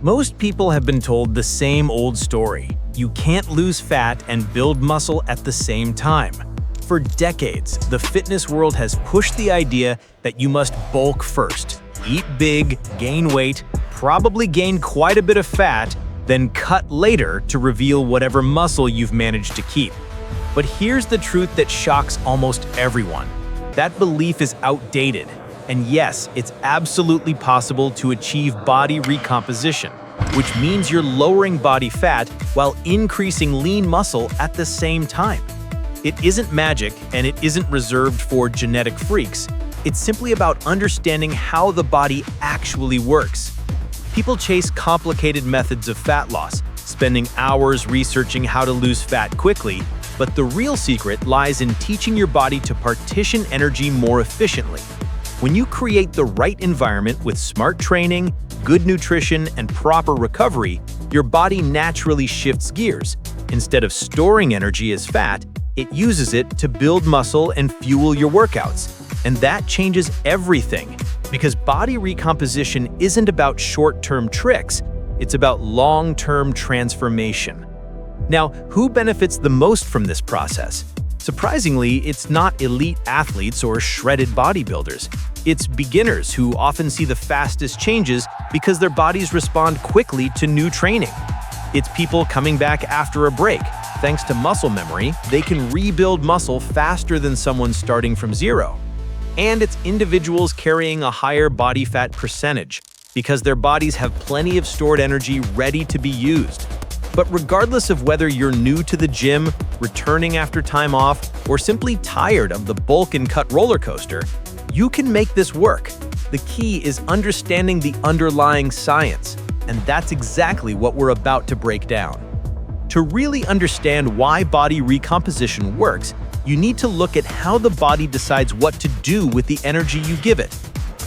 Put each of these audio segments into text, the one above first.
Most people have been told the same old story. You can't lose fat and build muscle at the same time. For decades, the fitness world has pushed the idea that you must bulk first, eat big, gain weight, probably gain quite a bit of fat, then cut later to reveal whatever muscle you've managed to keep. But here's the truth that shocks almost everyone. That belief is outdated. And yes, it's absolutely possible to achieve body recomposition, which means you're lowering body fat while increasing lean muscle at the same time. It isn't magic, and it isn't reserved for genetic freaks. It's simply about understanding how the body actually works. People chase complicated methods of fat loss, spending hours researching how to lose fat quickly, but the real secret lies in teaching your body to partition energy more efficiently. When you create the right environment with smart training, good nutrition, and proper recovery, your body naturally shifts gears. Instead of storing energy as fat, it uses it to build muscle and fuel your workouts. And that changes everything, because body recomposition isn't about short-term tricks, it's about long-term transformation. Now, who benefits the most from this process? Surprisingly, it's not elite athletes or shredded bodybuilders. It's beginners who often see the fastest changes because their bodies respond quickly to new training. It's people coming back after a break. Thanks to muscle memory, they can rebuild muscle faster than someone starting from zero. And it's individuals carrying a higher body fat percentage because their bodies have plenty of stored energy ready to be used. But regardless of whether you're new to the gym, returning after time off, or simply tired of the bulk and cut roller coaster, you can make this work. The key is understanding the underlying science, and that's exactly what we're about to break down. To really understand why body recomposition works, you need to look at how the body decides what to do with the energy you give it.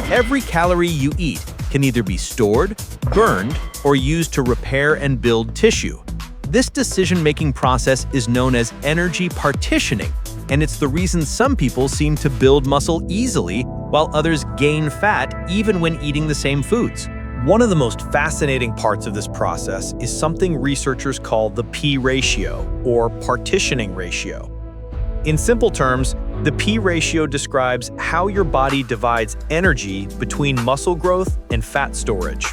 Every calorie you eat can either be stored, burned, or used to repair and build tissue. This decision-making process is known as energy partitioning, and it's the reason some people seem to build muscle easily while others gain fat even when eating the same foods. One of the most fascinating parts of this process is something researchers call the P ratio, or partitioning ratio. In simple terms, the P ratio describes how your body divides energy between muscle growth and fat storage.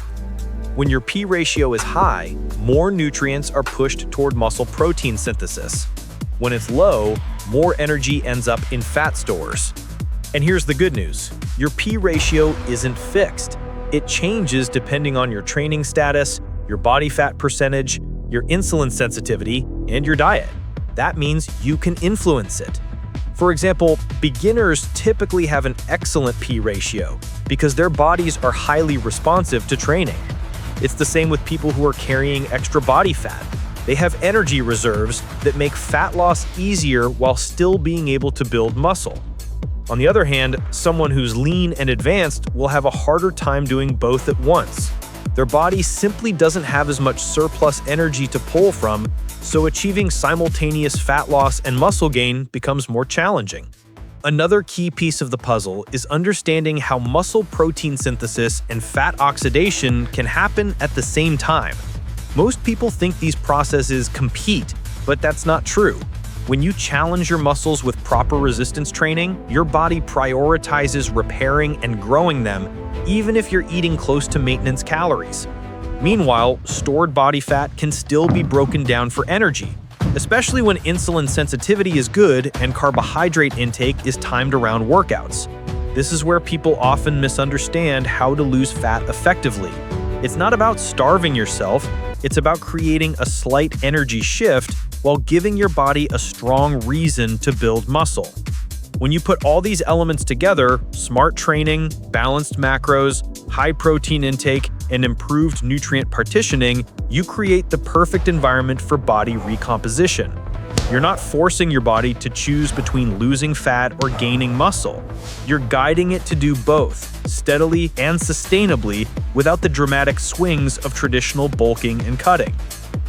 When your P ratio is high, more nutrients are pushed toward muscle protein synthesis. When it's low, more energy ends up in fat stores. And here's the good news. Your P ratio isn't fixed. It changes depending on your training status, your body fat percentage, your insulin sensitivity, and your diet. That means you can influence it. For example, beginners typically have an excellent P ratio because their bodies are highly responsive to training. It's the same with people who are carrying extra body fat. They have energy reserves that make fat loss easier while still being able to build muscle. On the other hand, someone who's lean and advanced will have a harder time doing both at once. Their body simply doesn't have as much surplus energy to pull from, so achieving simultaneous fat loss and muscle gain becomes more challenging. Another key piece of the puzzle is understanding how muscle protein synthesis and fat oxidation can happen at the same time. Most people think these processes compete, but that's not true. When you challenge your muscles with proper resistance training, your body prioritizes repairing and growing them, even if you're eating close to maintenance calories. Meanwhile, stored body fat can still be broken down for energy, especially when insulin sensitivity is good and carbohydrate intake is timed around workouts. This is where people often misunderstand how to lose fat effectively. It's not about starving yourself, it's about creating a slight energy shift while giving your body a strong reason to build muscle. When you put all these elements together, smart training, balanced macros, high protein intake, and improved nutrient partitioning, you create the perfect environment for body recomposition. You're not forcing your body to choose between losing fat or gaining muscle. You're guiding it to do both, steadily and sustainably, without the dramatic swings of traditional bulking and cutting.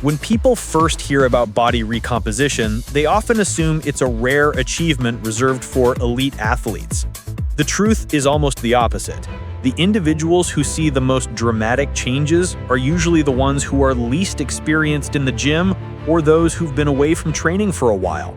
When people first hear about body recomposition, they often assume it's a rare achievement reserved for elite athletes. The truth is almost the opposite. The individuals who see the most dramatic changes are usually the ones who are least experienced in the gym or those who've been away from training for a while.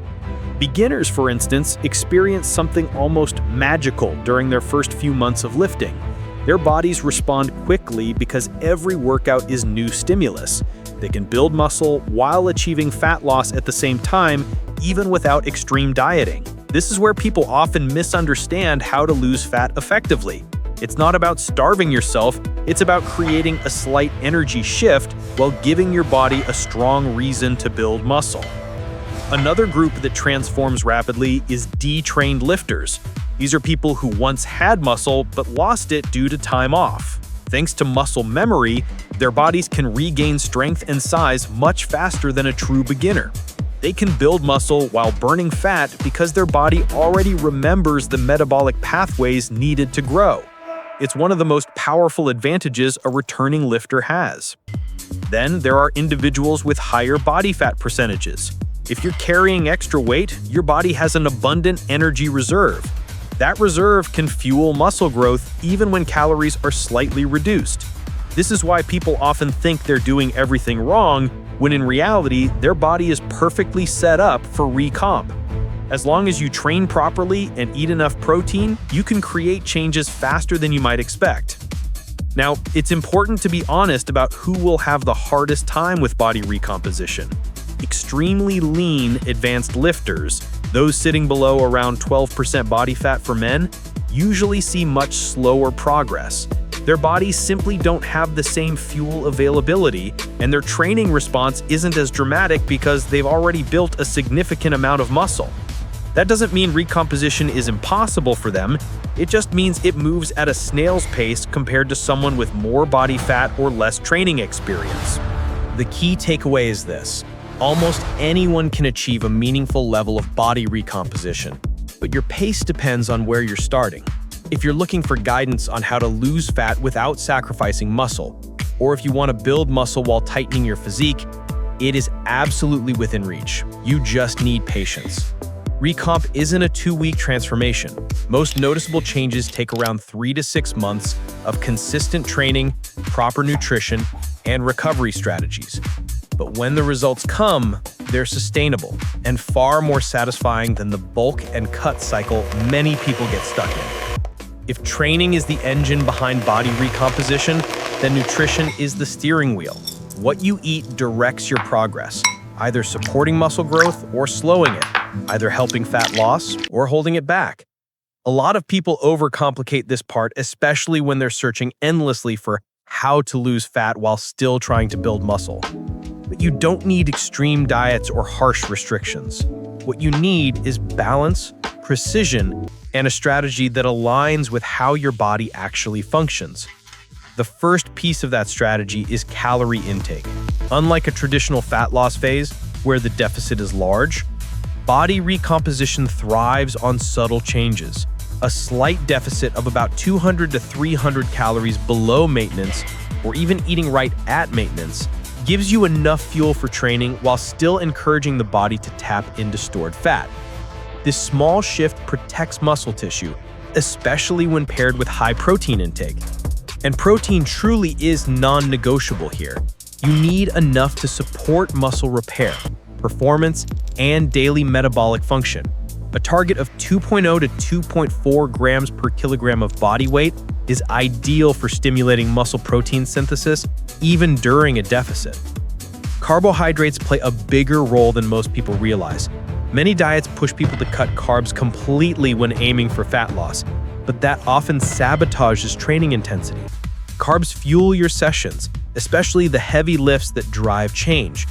Beginners, for instance, experience something almost magical during their first few months of lifting. Their bodies respond quickly because every workout is new stimulus. They can build muscle while achieving fat loss at the same time, even without extreme dieting. This is where people often misunderstand how to lose fat effectively. It's not about starving yourself, it's about creating a slight energy shift while giving your body a strong reason to build muscle. Another group that transforms rapidly is detrained lifters. These are people who once had muscle but lost it due to time off. Thanks to muscle memory, their bodies can regain strength and size much faster than a true beginner. They can build muscle while burning fat because their body already remembers the metabolic pathways needed to grow. It's one of the most powerful advantages a returning lifter has. Then there are individuals with higher body fat percentages. If you're carrying extra weight, your body has an abundant energy reserve. That reserve can fuel muscle growth even when calories are slightly reduced. This is why people often think they're doing everything wrong, when in reality, their body is perfectly set up for recomp. As long as you train properly and eat enough protein, you can create changes faster than you might expect. Now, it's important to be honest about who will have the hardest time with body recomposition. Extremely lean, advanced lifters, those sitting below around 12% body fat for men, usually see much slower progress. Their bodies simply don't have the same fuel availability, and their training response isn't as dramatic because they've already built a significant amount of muscle. That doesn't mean recomposition is impossible for them, it just means it moves at a snail's pace compared to someone with more body fat or less training experience. The key takeaway is this: almost anyone can achieve a meaningful level of body recomposition, but your pace depends on where you're starting. If you're looking for guidance on how to lose fat without sacrificing muscle, or if you want to build muscle while tightening your physique, it is absolutely within reach. You just need patience. Recomp isn't a 2-week transformation. Most noticeable changes take around 3 to 6 months of consistent training, proper nutrition, and recovery strategies. But when the results come, they're sustainable and far more satisfying than the bulk and cut cycle many people get stuck in. If training is the engine behind body recomposition, then nutrition is the steering wheel. What you eat directs your progress, either supporting muscle growth or slowing it, either helping fat loss or holding it back. A lot of people overcomplicate this part, especially when they're searching endlessly for how to lose fat while still trying to build muscle. But you don't need extreme diets or harsh restrictions. What you need is balance, precision, and a strategy that aligns with how your body actually functions. The first piece of that strategy is calorie intake. Unlike a traditional fat loss phase, where the deficit is large, body recomposition thrives on subtle changes. A slight deficit of about 200 to 300 calories below maintenance, or even eating right at maintenance, gives you enough fuel for training while still encouraging the body to tap into stored fat. This small shift protects muscle tissue, especially when paired with high protein intake. And protein truly is non-negotiable here. You need enough to support muscle repair, performance, and daily metabolic function. A target of 2.0 to 2.4 grams per kilogram of body weight is ideal for stimulating muscle protein synthesis, even during a deficit. Carbohydrates play a bigger role than most people realize. Many diets push people to cut carbs completely when aiming for fat loss, but that often sabotages training intensity. Carbs fuel your sessions, especially the heavy lifts that drive change.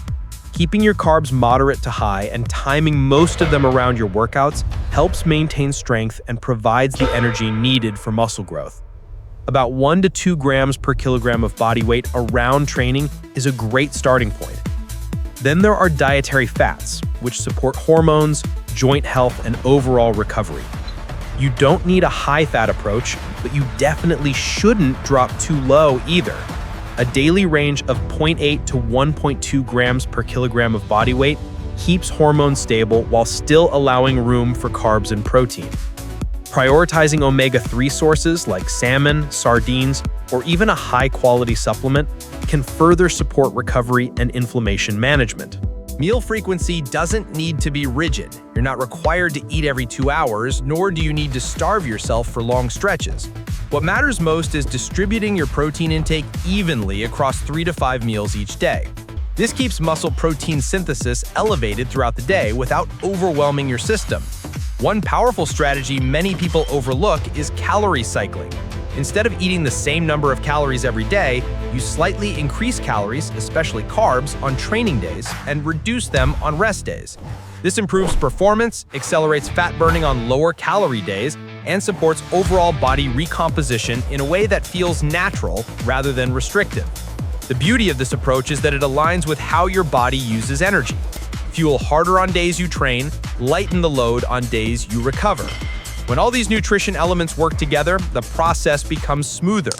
Keeping your carbs moderate to high and timing most of them around your workouts helps maintain strength and provides the energy needed for muscle growth. About 1 to 2 grams per kilogram of body weight around training is a great starting point. Then there are dietary fats, which support hormones, joint health, and overall recovery. You don't need a high-fat approach, but you definitely shouldn't drop too low either. A daily range of 0.8 to 1.2 grams per kilogram of body weight keeps hormones stable while still allowing room for carbs and protein. Prioritizing omega-3 sources like salmon, sardines, or even a high-quality supplement can further support recovery and inflammation management. Meal frequency doesn't need to be rigid. You're not required to eat every 2 hours, nor do you need to starve yourself for long stretches. What matters most is distributing your protein intake evenly across 3 to 5 meals each day. This keeps muscle protein synthesis elevated throughout the day without overwhelming your system. One powerful strategy many people overlook is calorie cycling. Instead of eating the same number of calories every day, you slightly increase calories, especially carbs, on training days and reduce them on rest days. This improves performance, accelerates fat burning on lower calorie days, and supports overall body recomposition in a way that feels natural rather than restrictive. The beauty of this approach is that it aligns with how your body uses energy. Fuel harder on days you train, lighten the load on days you recover. When all these nutrition elements work together, the process becomes smoother.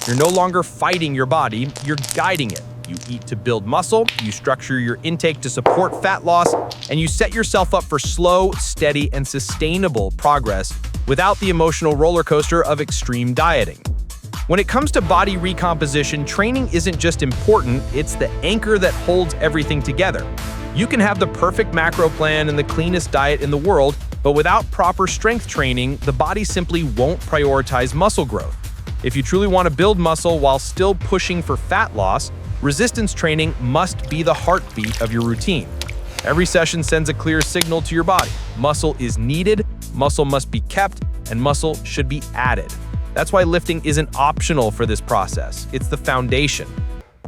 You're no longer fighting your body, you're guiding it. You eat to build muscle, you structure your intake to support fat loss, and you set yourself up for slow, steady, and sustainable progress without the emotional roller coaster of extreme dieting. When it comes to body recomposition, training isn't just important, it's the anchor that holds everything together. You can have the perfect macro plan and the cleanest diet in the world, but without proper strength training, the body simply won't prioritize muscle growth. If you truly want to build muscle while still pushing for fat loss, resistance training must be the heartbeat of your routine. Every session sends a clear signal to your body. Muscle is needed, muscle must be kept, and muscle should be added. That's why lifting isn't optional for this process. It's the foundation.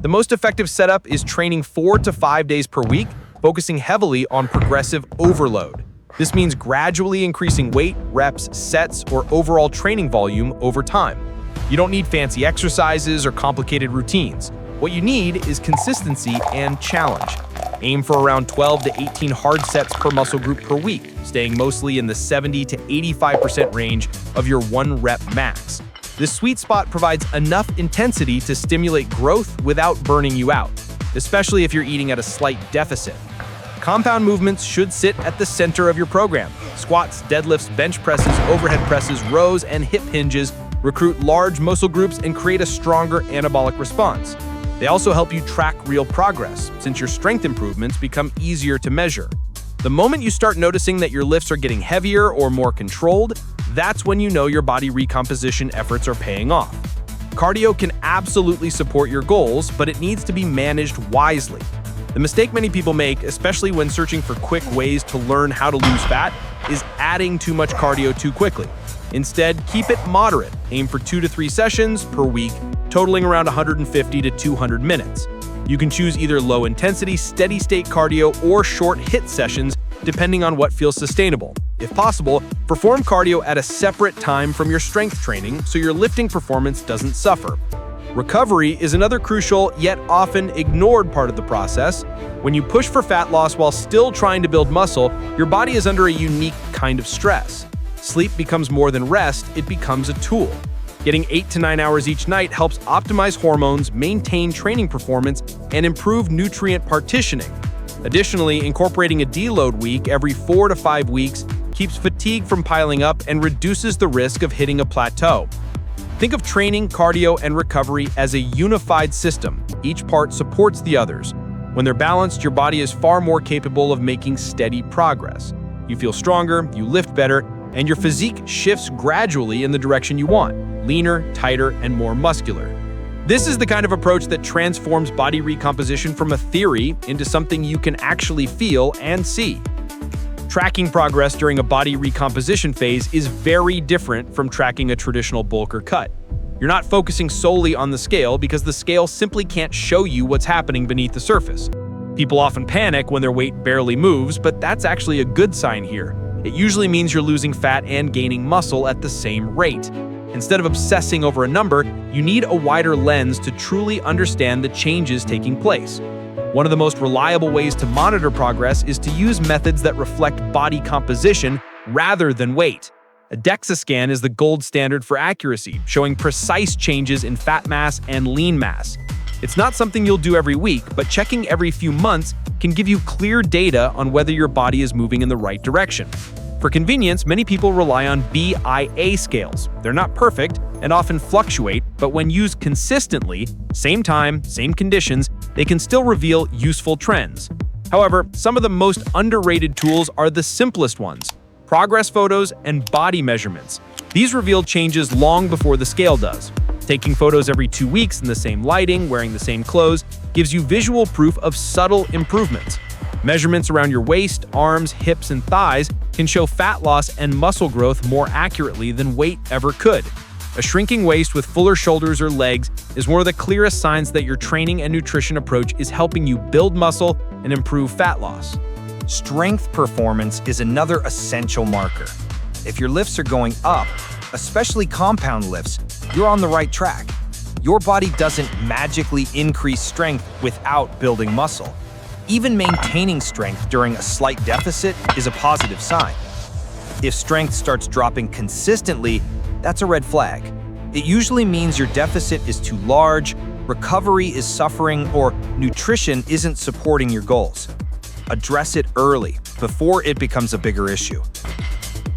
The most effective setup is training 4 to 5 days per week, focusing heavily on progressive overload. This means gradually increasing weight, reps, sets, or overall training volume over time. You don't need fancy exercises or complicated routines. What you need is consistency and challenge. Aim for around 12 to 18 hard sets per muscle group per week, staying mostly in the 70 to 85% range of your 1 rep max. This sweet spot provides enough intensity to stimulate growth without burning you out, especially if you're eating at a slight deficit. Compound movements should sit at the center of your program. Squats, deadlifts, bench presses, overhead presses, rows, and hip hinges recruit large muscle groups and create a stronger anabolic response. They also help you track real progress, since your strength improvements become easier to measure. The moment you start noticing that your lifts are getting heavier or more controlled, that's when you know your body recomposition efforts are paying off. Cardio can absolutely support your goals, but it needs to be managed wisely. The mistake many people make, especially when searching for quick ways to learn how to lose fat, is adding too much cardio too quickly. Instead, keep it moderate. Aim for 2 to 3 sessions per week, totaling around 150 to 200 minutes. You can choose either low-intensity, steady-state cardio or short HIIT sessions, depending on what feels sustainable. If possible, perform cardio at a separate time from your strength training so your lifting performance doesn't suffer. Recovery is another crucial yet often ignored part of the process. When you push for fat loss while still trying to build muscle, your body is under a unique kind of stress. Sleep becomes more than rest, it becomes a tool. Getting 8 to 9 hours each night helps optimize hormones, maintain training performance, and improve nutrient partitioning. Additionally, incorporating a deload week every 4 to 5 weeks keeps fatigue from piling up and reduces the risk of hitting a plateau. Think of training, cardio, and recovery as a unified system. Each part supports the others. When they're balanced, your body is far more capable of making steady progress. You feel stronger, you lift better, and your physique shifts gradually in the direction you want, leaner, tighter, and more muscular. This is the kind of approach that transforms body recomposition from a theory into something you can actually feel and see. Tracking progress during a body recomposition phase is very different from tracking a traditional bulk or cut. You're not focusing solely on the scale because the scale simply can't show you what's happening beneath the surface. People often panic when their weight barely moves, but that's actually a good sign here. It usually means you're losing fat and gaining muscle at the same rate. Instead of obsessing over a number, you need a wider lens to truly understand the changes taking place. One of the most reliable ways to monitor progress is to use methods that reflect body composition rather than weight. A DEXA scan is the gold standard for accuracy, showing precise changes in fat mass and lean mass. It's not something you'll do every week, but checking every few months can give you clear data on whether your body is moving in the right direction. For convenience, many people rely on BIA scales. They're not perfect and often fluctuate, but when used consistently, same time, same conditions, they can still reveal useful trends. However, some of the most underrated tools are the simplest ones: progress photos and body measurements. These reveal changes long before the scale does. Taking photos every 2 weeks in the same lighting, wearing the same clothes, gives you visual proof of subtle improvements. Measurements around your waist, arms, hips, and thighs can show fat loss and muscle growth more accurately than weight ever could. A shrinking waist with fuller shoulders or legs is one of the clearest signs that your training and nutrition approach is helping you build muscle and improve fat loss. Strength performance is another essential marker. If your lifts are going up, especially compound lifts, you're on the right track. Your body doesn't magically increase strength without building muscle. Even maintaining strength during a slight deficit is a positive sign. If strength starts dropping consistently, that's a red flag. It usually means your deficit is too large, recovery is suffering, or nutrition isn't supporting your goals. Address it early, before it becomes a bigger issue.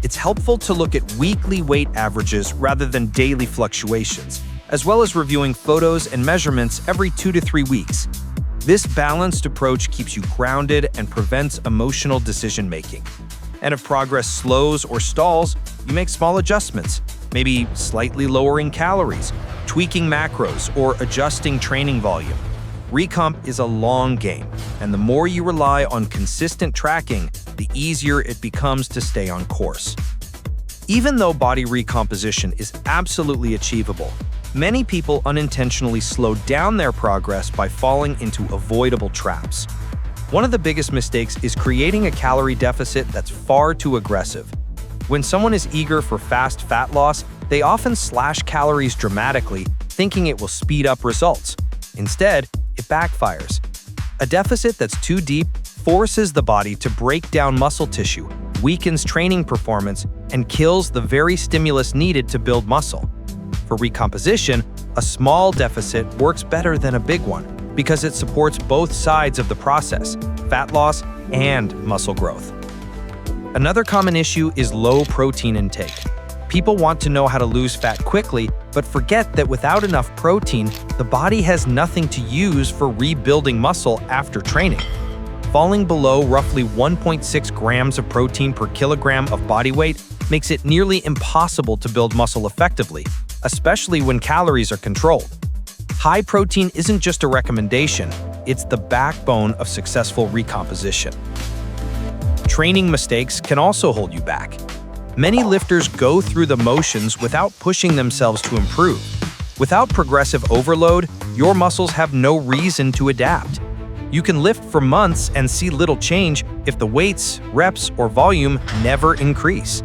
It's helpful to look at weekly weight averages rather than daily fluctuations, as well as reviewing photos and measurements every 2 to 3 weeks. This balanced approach keeps you grounded and prevents emotional decision-making. And if progress slows or stalls, you make small adjustments, maybe slightly lowering calories, tweaking macros, or adjusting training volume. Recomp is a long game, and the more you rely on consistent tracking, the easier it becomes to stay on course. Even though body recomposition is absolutely achievable, many people unintentionally slow down their progress by falling into avoidable traps. One of the biggest mistakes is creating a calorie deficit that's far too aggressive. When someone is eager for fast fat loss, they often slash calories dramatically, thinking it will speed up results. Instead, it backfires. A deficit that's too deep forces the body to break down muscle tissue, weakens training performance, and kills the very stimulus needed to build muscle. For recomposition, a small deficit works better than a big one because it supports both sides of the process, fat loss and muscle growth. Another common issue is low protein intake. People want to know how to lose fat quickly, but forget that without enough protein, the body has nothing to use for rebuilding muscle after training. Falling below roughly 1.6 grams of protein per kilogram of body weight makes it nearly impossible to build muscle effectively, especially when calories are controlled. High protein isn't just a recommendation, it's the backbone of successful recomposition. Training mistakes can also hold you back. Many lifters go through the motions without pushing themselves to improve. Without progressive overload, your muscles have no reason to adapt. You can lift for months and see little change if the weights, reps, or volume never increase.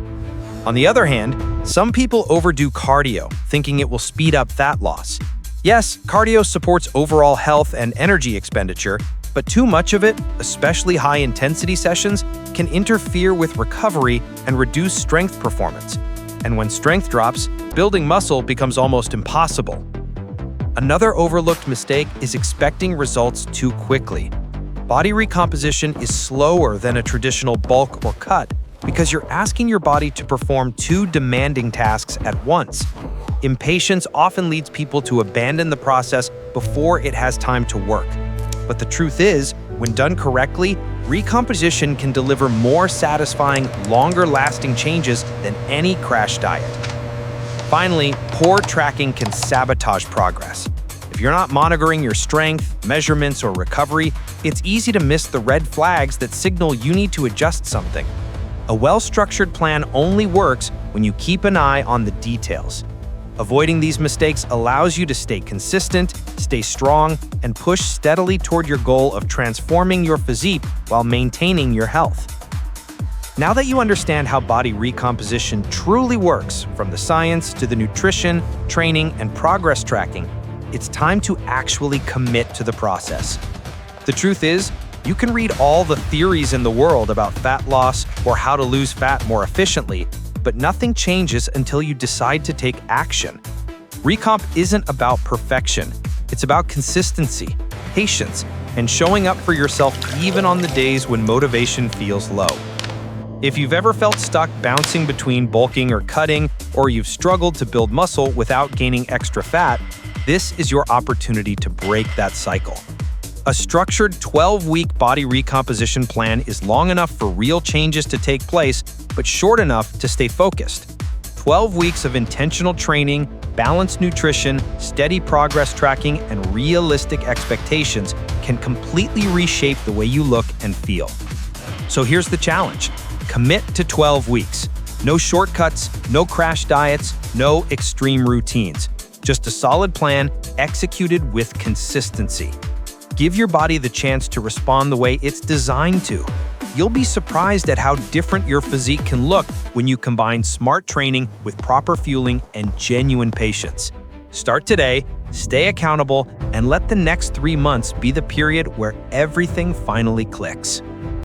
On the other hand, some people overdo cardio, thinking it will speed up fat loss. Yes, cardio supports overall health and energy expenditure, but too much of it, especially high-intensity sessions, can interfere with recovery and reduce strength performance. And when strength drops, building muscle becomes almost impossible. Another overlooked mistake is expecting results too quickly. Body recomposition is slower than a traditional bulk or cut because you're asking your body to perform two demanding tasks at once. Impatience often leads people to abandon the process before it has time to work. But the truth is, when done correctly, recomposition can deliver more satisfying, longer-lasting changes than any crash diet. Finally, poor tracking can sabotage progress. If you're not monitoring your strength, measurements, or recovery, it's easy to miss the red flags that signal you need to adjust something. A well-structured plan only works when you keep an eye on the details. Avoiding these mistakes allows you to stay consistent, stay strong, and push steadily toward your goal of transforming your physique while maintaining your health. Now that you understand how body recomposition truly works, from the science to the nutrition, training, and progress tracking, it's time to actually commit to the process. The truth is, you can read all the theories in the world about fat loss or how to lose fat more efficiently, but nothing changes until you decide to take action. Recomp isn't about perfection. It's about consistency, patience, and showing up for yourself even on the days when motivation feels low. If you've ever felt stuck bouncing between bulking or cutting, or you've struggled to build muscle without gaining extra fat, this is your opportunity to break that cycle. A structured 12-week body recomposition plan is long enough for real changes to take place, but short enough to stay focused. 12 weeks of intentional training, balanced nutrition, steady progress tracking, and realistic expectations can completely reshape the way you look and feel. So here's the challenge. Commit to 12 weeks. No shortcuts, no crash diets, no extreme routines. Just a solid plan executed with consistency. Give your body the chance to respond the way it's designed to. You'll be surprised at how different your physique can look when you combine smart training with proper fueling and genuine patience. Start today, stay accountable, and let the next 3 months be the period where everything finally clicks.